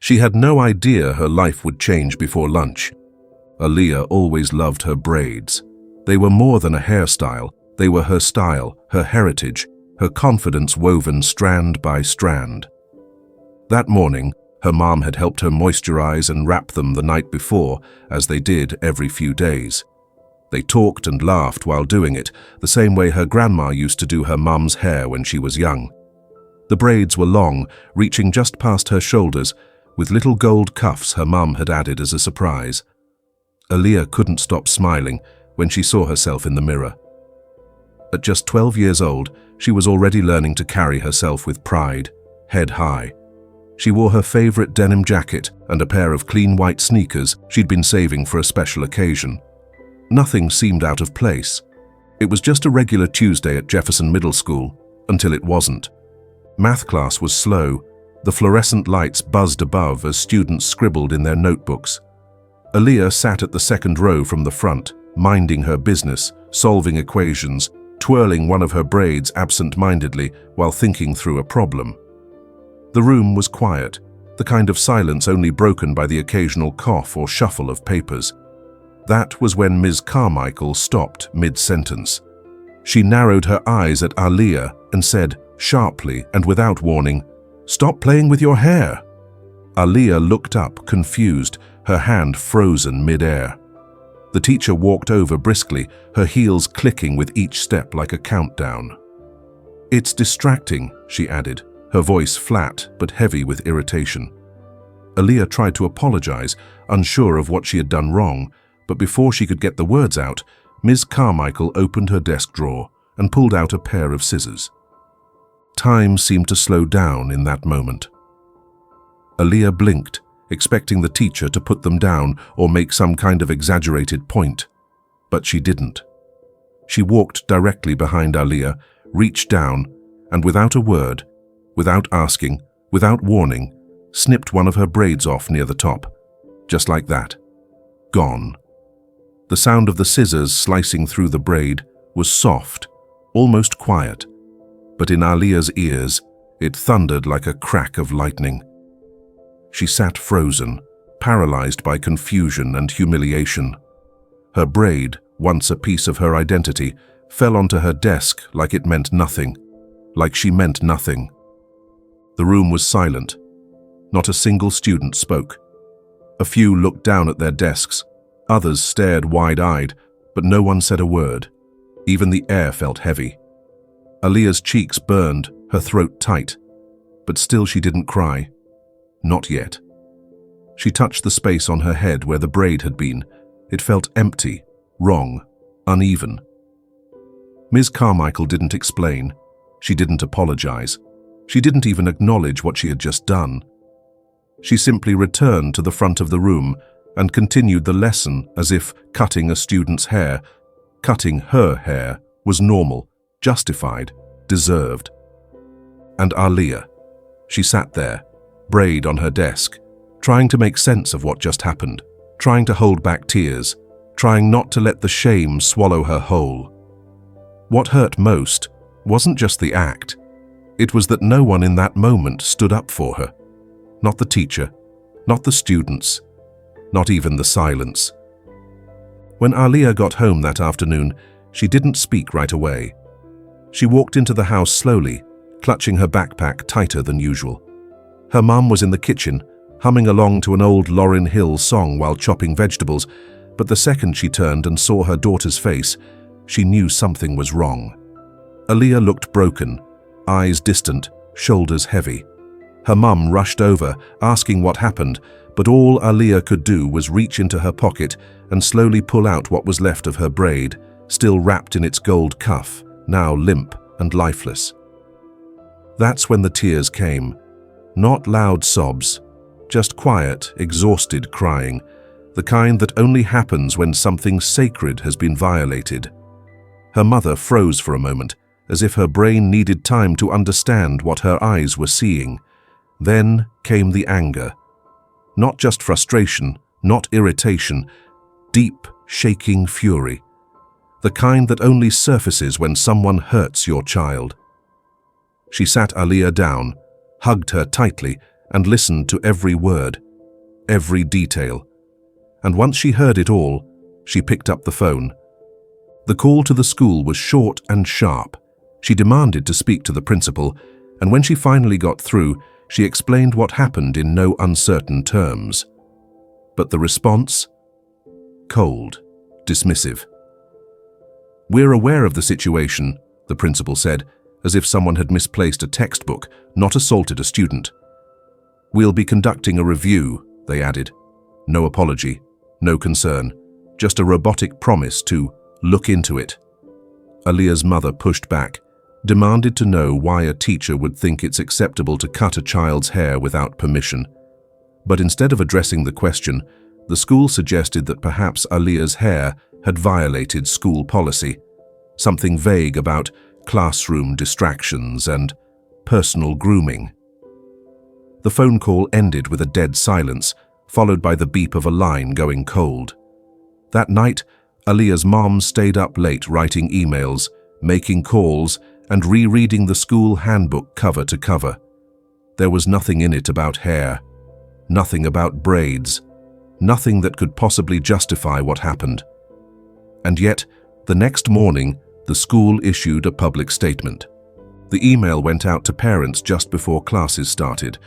She had no idea her life would change before lunch. Aaliyah always loved her braids. They were more than a hairstyle. They were her style, her heritage, her confidence woven strand by strand. That morning, her mom had helped her moisturize and wrap them the night before, as they did every few days. They talked and laughed while doing it, the same way her grandma used to do her mom's hair when she was young. The braids were long, reaching just past her shoulders, with little gold cuffs her mum had added as a surprise. Aaliyah couldn't stop smiling when she saw herself in the mirror. At just 12 years old, she was already learning to carry herself with pride, head high. She wore her favorite denim jacket and a pair of clean white sneakers she'd been saving for a special occasion. Nothing seemed out of place. It was just a regular Tuesday at Jefferson Middle School, until it wasn't. Math class was slow. The fluorescent lights buzzed above as students scribbled in their notebooks. Aaliyah sat at the second row from the front, minding her business, solving equations, twirling one of her braids absent-mindedly while thinking through a problem. The room was quiet, the kind of silence only broken by the occasional cough or shuffle of papers. That was when Ms. Carmichael stopped mid-sentence. She narrowed her eyes at Aaliyah and said, sharply and without warning, "Stop playing with your hair." Aaliyah looked up, confused, her hand frozen mid-air. The teacher walked over briskly, her heels clicking with each step like a countdown. "It's distracting," she added, her voice flat but heavy with irritation. Aaliyah tried to apologize, unsure of what she had done wrong, but before she could get the words out, Ms. Carmichael opened her desk drawer and pulled out a pair of scissors. Time seemed to slow down in that moment. Aaliyah blinked, expecting the teacher to put them down or make some kind of exaggerated point, but she didn't. She walked directly behind Aaliyah, reached down, and without a word, without asking, without warning, snipped one of her braids off near the top. Just like that. Gone. The sound of the scissors slicing through the braid was soft, almost quiet, but in Aaliyah's ears, it thundered like a crack of lightning. She sat frozen, paralyzed by confusion and humiliation. Her braid, once a piece of her identity, fell onto her desk like it meant nothing, like she meant nothing. The room was silent. Not a single student spoke. A few looked down at their desks. Others stared wide-eyed, but no one said a word. Even the air felt heavy. Aaliyah's cheeks burned, her throat tight, but still she didn't cry. Not yet. She touched the space on her head where the braid had been. It felt empty, wrong, uneven. Ms. Carmichael didn't explain. She didn't apologize. She didn't even acknowledge what she had just done. She simply returned to the front of the room and continued the lesson as if cutting a student's hair, cutting her hair, was normal, justified, deserved. And Aaliyah, she sat there, braid on her desk, trying to make sense of what just happened, trying to hold back tears, trying not to let the shame swallow her whole. What hurt most wasn't just the act. It was that no one in that moment stood up for her. Not the teacher, not the students, not even the silence. When Aaliyah got home that afternoon, she didn't speak right away. She walked into the house slowly, clutching her backpack tighter than usual. Her mum was in the kitchen, humming along to an old Lauryn Hill song while chopping vegetables, but the second she turned and saw her daughter's face, she knew something was wrong. Aaliyah looked broken, eyes distant, shoulders heavy. Her mum rushed over, asking what happened, but all Aaliyah could do was reach into her pocket and slowly pull out what was left of her braid, still wrapped in its gold cuff, now limp and lifeless. That's when the tears came. Not loud sobs, just quiet, exhausted crying, the kind that only happens when something sacred has been violated. Her mother froze for a moment, as if her brain needed time to understand what her eyes were seeing. Then came the anger. Not just frustration, not irritation, deep, shaking fury. The kind that only surfaces when someone hurts your child. She sat Aaliyah down, hugged her tightly, and listened to every word, every detail. And once she heard it all, she picked up the phone. The call to the school was short and sharp. She demanded to speak to the principal, and when she finally got through, she explained what happened in no uncertain terms. But the response? Cold, dismissive. "We're aware of the situation," the principal said, as if someone had misplaced a textbook, not assaulted a student. "We'll be conducting a review," they added. No apology, no concern, just a robotic promise to look into it. Aaliyah's mother pushed back, demanded to know why a teacher would think it's acceptable to cut a child's hair without permission. But instead of addressing the question, the school suggested that perhaps Aaliyah's hair had violated school policy, something vague about classroom distractions and personal grooming. The phone call ended with a dead silence, followed by the beep of a line going cold. That night, Aaliyah's mom stayed up late writing emails, making calls, and rereading the school handbook cover to cover. There was nothing in it about hair, nothing about braids, nothing that could possibly justify what happened. And yet, the next morning, the school issued a public statement. The email went out to parents just before classes started.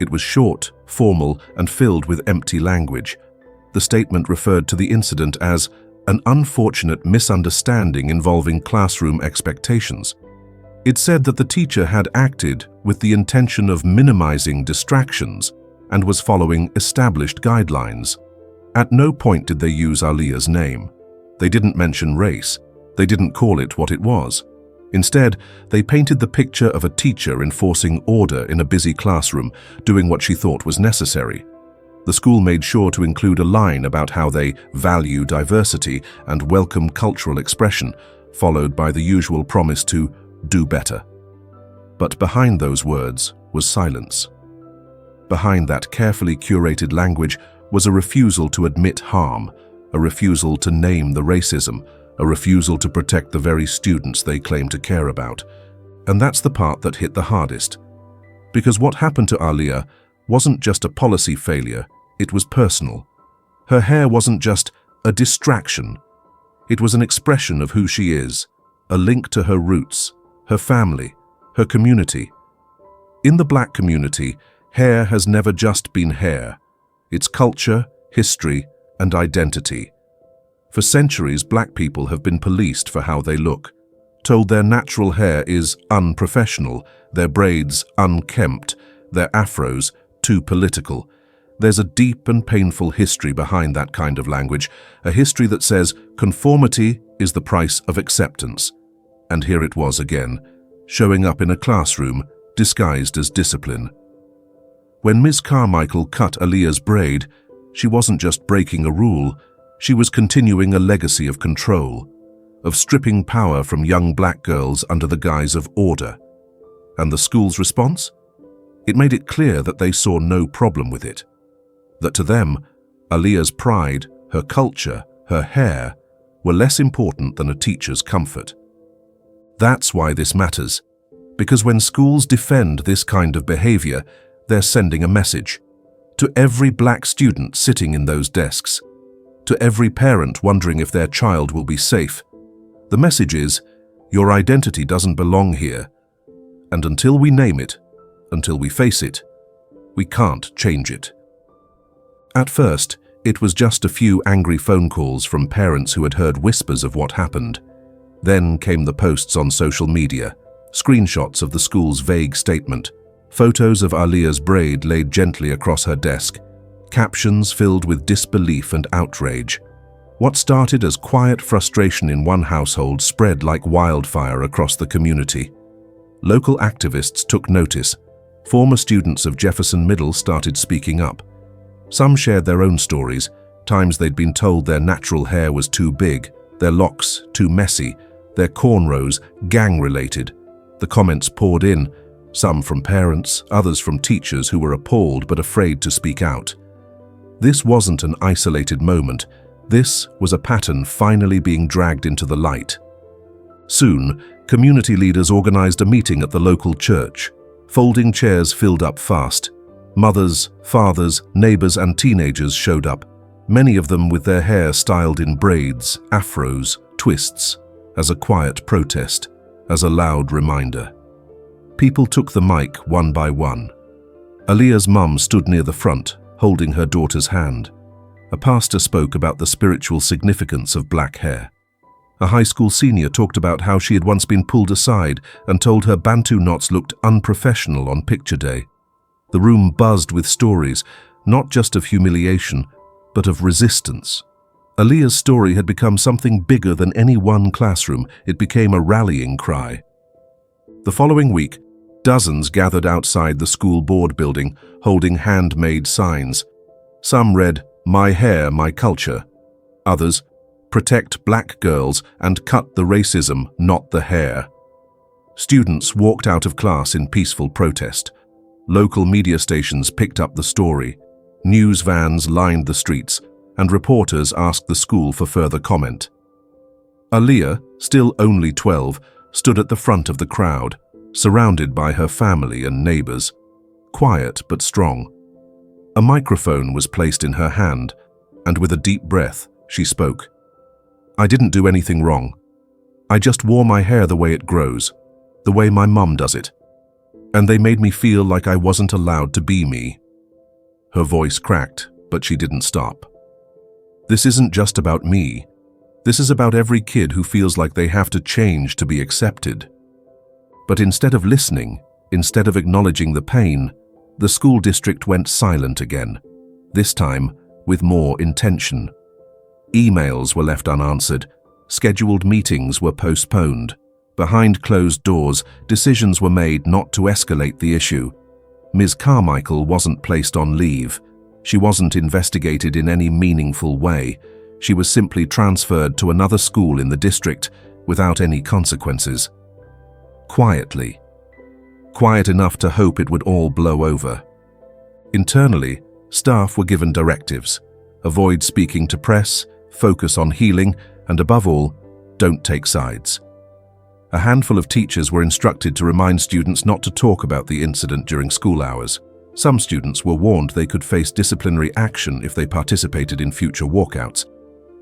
It was short, formal, and filled with empty language. The statement referred to the incident as an unfortunate misunderstanding involving classroom expectations. It said that the teacher had acted with the intention of minimizing distractions and was following established guidelines. At no point did they use Aaliyah's name. They didn't mention race. They didn't call it what it was. Instead, they painted the picture of a teacher enforcing order in a busy classroom, doing what she thought was necessary. The school made sure to include a line about how they value diversity and welcome cultural expression, followed by the usual promise to do better. But behind those words was silence. Behind that carefully curated language was a refusal to admit harm, a refusal to name the racism, a refusal to protect the very students they claim to care about. And that's the part that hit the hardest. Because what happened to Aaliyah wasn't just a policy failure, it was personal. Her hair wasn't just a distraction. It was an expression of who she is, a link to her roots, her family, her community. In the Black community, hair has never just been hair. It's culture, history, and identity. For centuries, Black people have been policed for how they look, told their natural hair is unprofessional, their braids unkempt, their afros too political. There's a deep and painful history behind that kind of language, a history that says conformity is the price of acceptance. And here it was again, showing up in a classroom disguised as discipline. When Ms. Carmichael cut Aaliyah's braid, she wasn't just breaking a rule, she was continuing a legacy of control, of stripping power from young Black girls under the guise of order. And the school's response? It made it clear that they saw no problem with it. That to them, Aaliyah's pride, her culture, her hair, were less important than a teacher's comfort. That's why this matters, because when schools defend this kind of behavior, they're sending a message to every Black student sitting in those desks, to every parent wondering if their child will be safe. The message is, your identity doesn't belong here, and until we name it, until we face it, we can't change it. At first, it was just a few angry phone calls from parents who had heard whispers of what happened. Then came the posts on social media, screenshots of the school's vague statement, photos of Aaliyah's braid laid gently across her desk, captions filled with disbelief and outrage. What started as quiet frustration in one household spread like wildfire across the community. Local activists took notice. Former students of Jefferson Middle started speaking up. Some shared their own stories, times they'd been told their natural hair was too big, their locks too messy, their cornrows gang-related. The comments poured in, some from parents, others from teachers who were appalled but afraid to speak out. This wasn't an isolated moment. This was a pattern finally being dragged into the light. Soon, community leaders organized a meeting at the local church. Folding chairs filled up fast. Mothers, fathers, neighbors, and teenagers showed up, many of them with their hair styled in braids, afros, twists, as a quiet protest, as a loud reminder. People took the mic one by one. Aaliyah's mum stood near the front, holding her daughter's hand. A pastor spoke about the spiritual significance of black hair. A high school senior talked about how she had once been pulled aside and told her Bantu knots looked unprofessional on picture day. The room buzzed with stories, not just of humiliation, but of resistance. Aaliyah's story had become something bigger than any one classroom. It became a rallying cry. The following week, dozens gathered outside the school board building, holding handmade signs. Some read, "My hair, my culture." Others, "Protect black girls and cut the racism, not the hair." Students walked out of class in peaceful protest. Local media stations picked up the story. News vans lined the streets, and reporters asked the school for further comment. Aaliyah, still only 12, stood at the front of the crowd, surrounded by her family and neighbors, quiet but strong. A microphone was placed in her hand, and with a deep breath, she spoke. "I didn't do anything wrong. I just wore my hair the way it grows, the way my mum does it. And they made me feel like I wasn't allowed to be me." Her voice cracked, but she didn't stop. "This isn't just about me. This is about every kid who feels like they have to change to be accepted." But instead of listening, instead of acknowledging the pain, the school district went silent again, this time with more intention. Emails were left unanswered, scheduled meetings were postponed. Behind closed doors, decisions were made not to escalate the issue. Ms. Carmichael wasn't placed on leave. She wasn't investigated in any meaningful way. She was simply transferred to another school in the district without any consequences. Quietly. Quiet enough to hope it would all blow over. Internally, staff were given directives. Avoid speaking to press, focus on healing, and above all, don't take sides. A handful of teachers were instructed to remind students not to talk about the incident during school hours. Some students were warned they could face disciplinary action if they participated in future walkouts.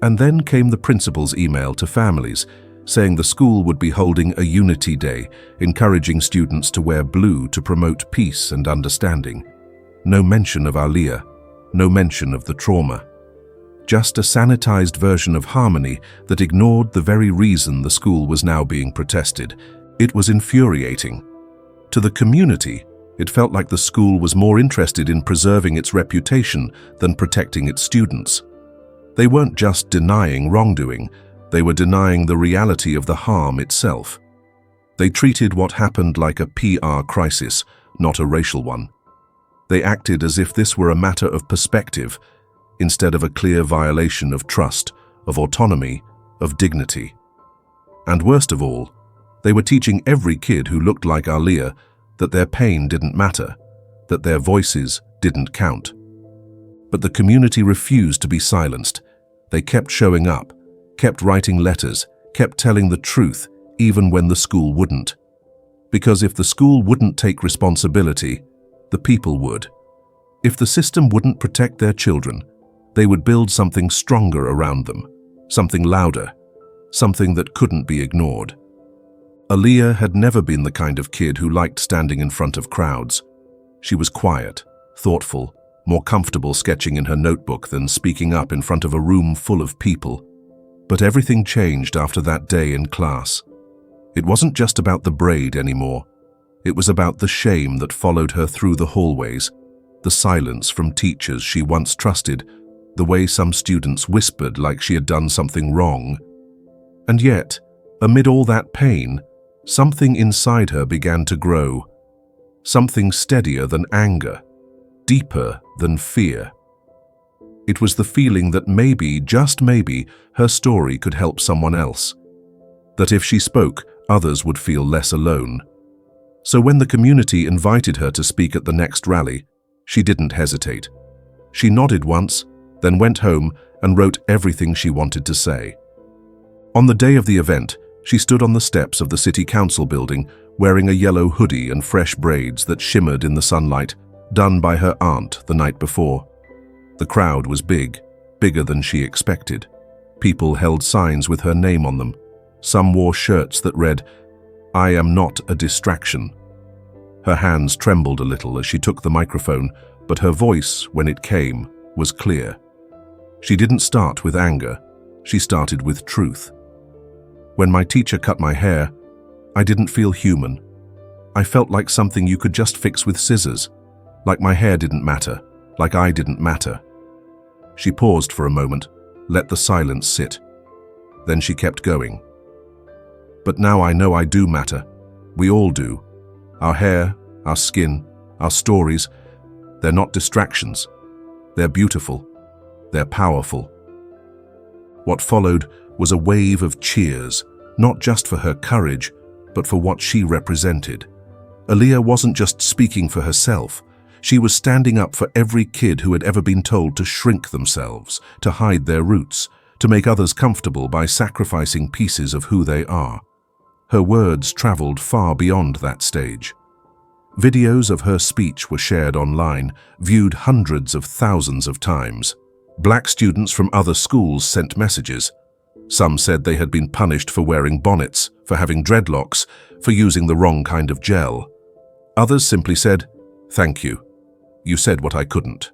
And then came the principal's email to families, saying the school would be holding a unity day, encouraging students to wear blue to promote peace and understanding. No mention of Aaliyah, no mention of the trauma. Just a sanitized version of harmony that ignored the very reason the school was now being protested. It was infuriating. To the community, it felt like the school was more interested in preserving its reputation than protecting its students. They weren't just denying wrongdoing, they were denying the reality of the harm itself. They treated what happened like a PR crisis, not a racial one. They acted as if this were a matter of perspective, instead of a clear violation of trust, of autonomy, of dignity. And worst of all, they were teaching every kid who looked like Aaliyah that their pain didn't matter, that their voices didn't count. But the community refused to be silenced. They kept showing up, kept writing letters, kept telling the truth, even when the school wouldn't. Because if the school wouldn't take responsibility, the people would. If the system wouldn't protect their children, they would build something stronger around them, something louder, something that couldn't be ignored. Aaliyah had never been the kind of kid who liked standing in front of crowds. She was quiet, thoughtful, more comfortable sketching in her notebook than speaking up in front of a room full of people. But everything changed after that day in class. It wasn't just about the braid anymore. It was about the shame that followed her through the hallways, the silence from teachers she once trusted, the way some students whispered like she had done something wrong. And yet, amid all that pain, something inside her began to grow. Something steadier than anger, deeper than fear. It was the feeling that maybe, just maybe, her story could help someone else. That if she spoke, others would feel less alone. So when the community invited her to speak at the next rally, she didn't hesitate. She nodded once, then went home and wrote everything she wanted to say. On the day of the event, she stood on the steps of the city council building, wearing a yellow hoodie and fresh braids that shimmered in the sunlight, done by her aunt the night before. The crowd was big, bigger than she expected. People held signs with her name on them. Some wore shirts that read, "I am not a distraction." Her hands trembled a little as she took the microphone, but her voice, when it came, was clear. She didn't start with anger. She started with truth. "When my teacher cut my hair, I didn't feel human. I felt like something you could just fix with scissors, like my hair didn't matter, like I didn't matter." She paused for a moment, let the silence sit. Then she kept going. "But now I know I do matter. We all do. Our hair, our skin, our stories, they're not distractions. They're beautiful. They're powerful." What followed was a wave of cheers, not just for her courage, but for what she represented. Aaliyah wasn't just speaking for herself. She was standing up for every kid who had ever been told to shrink themselves, to hide their roots, to make others comfortable by sacrificing pieces of who they are. Her words traveled far beyond that stage. Videos of her speech were shared online, viewed hundreds of thousands of times. Black students from other schools sent messages. Some said they had been punished for wearing bonnets, for having dreadlocks, for using the wrong kind of gel. Others simply said, "Thank you. You said what I couldn't."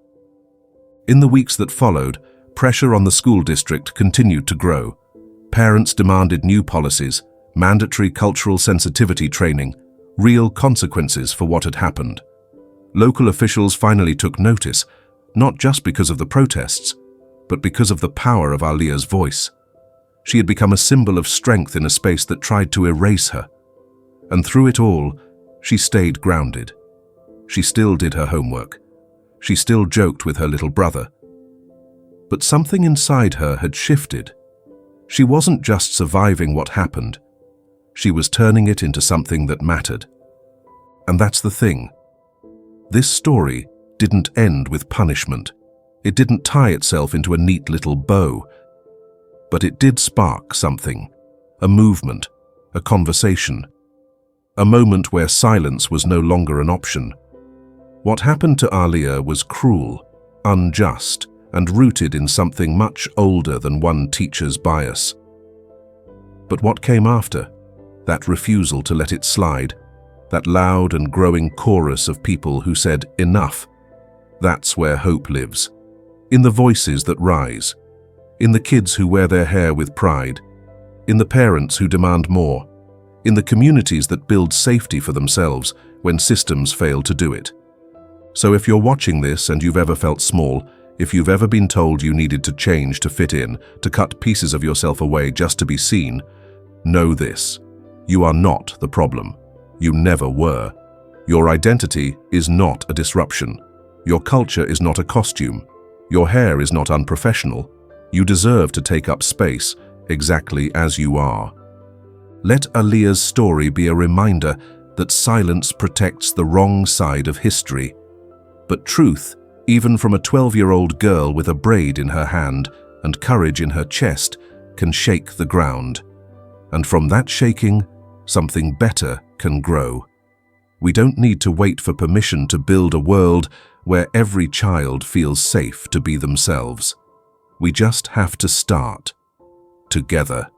In the weeks that followed, pressure on the school district continued to grow. Parents demanded new policies, mandatory cultural sensitivity training, real consequences for what had happened. Local officials finally took notice, not just because of the protests, but because of the power of Aaliyah's voice. She had become a symbol of strength in a space that tried to erase her. And through it all, she stayed grounded. She still did her homework. She still joked with her little brother. But something inside her had shifted. She wasn't just surviving what happened. She was turning it into something that mattered. And that's the thing. This story didn't end with punishment. It didn't tie itself into a neat little bow. But it did spark something, a movement, a conversation, a moment where silence was no longer an option. What happened to Aaliyah was cruel, unjust, and rooted in something much older than one teacher's bias. But what came after? That refusal to let it slide, that loud and growing chorus of people who said, "Enough." That's where hope lives. In the voices that rise. In the kids who wear their hair with pride. In the parents who demand more. In the communities that build safety for themselves when systems fail to do it. So if you're watching this and you've ever felt small, if you've ever been told you needed to change to fit in, to cut pieces of yourself away just to be seen, know this. You are not the problem. You never were. Your identity is not a disruption. Your culture is not a costume. Your hair is not unprofessional. You deserve to take up space exactly as you are. Let Aaliyah's story be a reminder that silence protects the wrong side of history. But truth, even from a 12-year-old girl with a braid in her hand and courage in her chest, can shake the ground. And from that shaking, something better can grow. We don't need to wait for permission to build a world where every child feels safe to be themselves. We just have to start together.